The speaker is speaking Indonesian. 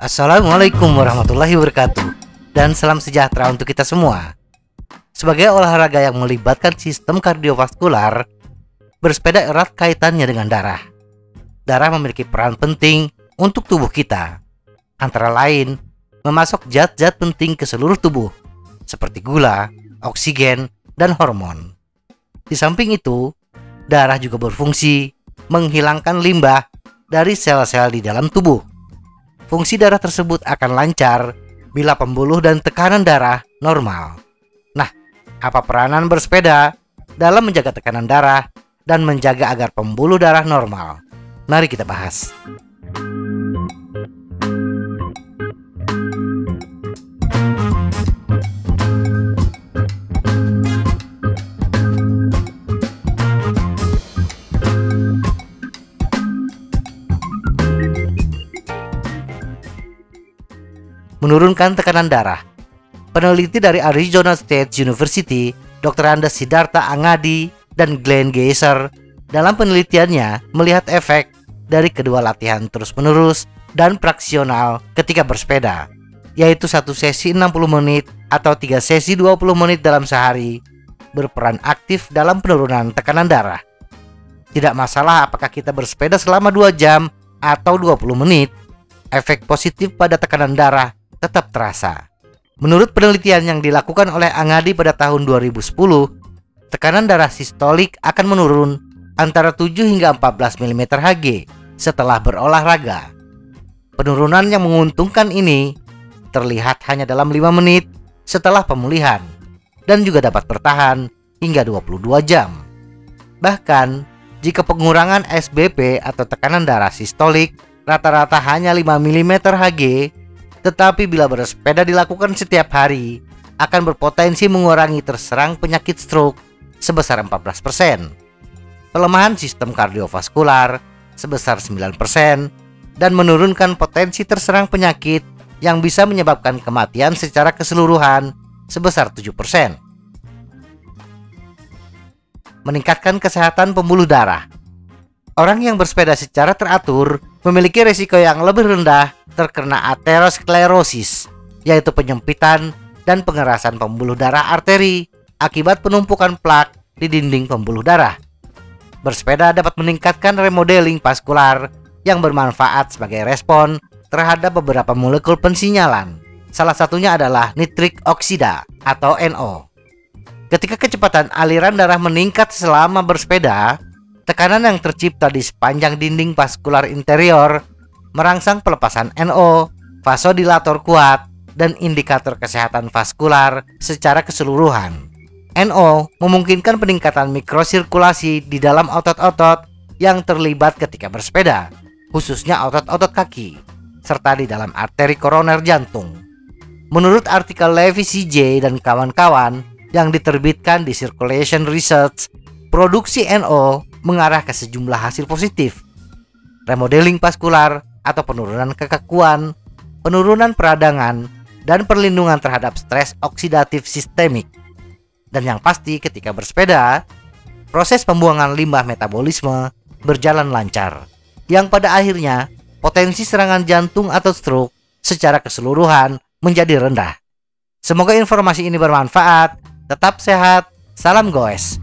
Assalamualaikum warahmatullahi wabarakatuh, dan salam sejahtera untuk kita semua. Sebagai olahraga yang melibatkan sistem kardiovaskular, bersepeda erat kaitannya dengan darah. Darah memiliki peran penting untuk tubuh kita, antara lain memasok zat-zat penting ke seluruh tubuh, seperti gula, oksigen, dan hormon. Di samping itu, darah juga berfungsi menghilangkan limbah dari sel-sel di dalam tubuh. Fungsi darah tersebut akan lancar bila pembuluh dan tekanan darah normal. Nah, apa peranan bersepeda dalam menjaga tekanan darah dan menjaga agar pembuluh darah normal? Mari kita bahas. Menurunkan tekanan darah. Peneliti dari Arizona State University, Dr. Andes Siddhartha Angadi dan Glenn Geyser, dalam penelitiannya melihat efek dari kedua latihan terus-menerus dan fraksional ketika bersepeda, yaitu satu sesi 60 menit atau 3 sesi 20 menit dalam sehari, berperan aktif dalam penurunan tekanan darah. Tidak masalah apakah kita bersepeda selama 2 jam atau 20 menit, efek positif pada tekanan darah tetap terasa. Menurut penelitian yang dilakukan oleh Angadi pada tahun 2010, tekanan darah sistolik akan menurun antara 7 hingga 14 mm Hg setelah berolahraga. Penurunan yang menguntungkan ini terlihat hanya dalam 5 menit setelah pemulihan dan juga dapat bertahan hingga 22 jam. Bahkan, jika pengurangan SBP atau tekanan darah sistolik rata-rata hanya 5 mm Hg, tetapi bila bersepeda dilakukan setiap hari, akan berpotensi mengurangi terserang penyakit stroke sebesar 14%, pelemahan sistem kardiovaskular sebesar 9%, dan menurunkan potensi terserang penyakit yang bisa menyebabkan kematian secara keseluruhan sebesar 7%. Meningkatkan kesehatan pembuluh darah. Orang yang bersepeda secara teratur memiliki risiko yang lebih rendah terkena aterosklerosis, yaitu penyempitan dan pengerasan pembuluh darah arteri akibat penumpukan plak di dinding pembuluh darah. Bersepeda dapat meningkatkan remodeling vaskular yang bermanfaat sebagai respon terhadap beberapa molekul pensinyalan. Salah satunya adalah nitrik oksida atau NO. Ketika kecepatan aliran darah meningkat selama bersepeda, tekanan yang tercipta di sepanjang dinding vaskular interior merangsang pelepasan NO, vasodilator kuat, dan indikator kesehatan vaskular secara keseluruhan. NO memungkinkan peningkatan mikrosirkulasi di dalam otot-otot yang terlibat ketika bersepeda, khususnya otot-otot kaki, serta di dalam arteri koroner jantung. Menurut artikel Levi CJ dan kawan-kawan yang diterbitkan di Circulation Research, produksi NO mengarah ke sejumlah hasil positif: remodeling vaskular atau penurunan kekakuan, penurunan peradangan, dan perlindungan terhadap stres oksidatif sistemik. Dan yang pasti ketika bersepeda, proses pembuangan limbah metabolisme berjalan lancar, yang pada akhirnya potensi serangan jantung atau stroke secara keseluruhan menjadi rendah. Semoga informasi ini bermanfaat. Tetap sehat, salam goes.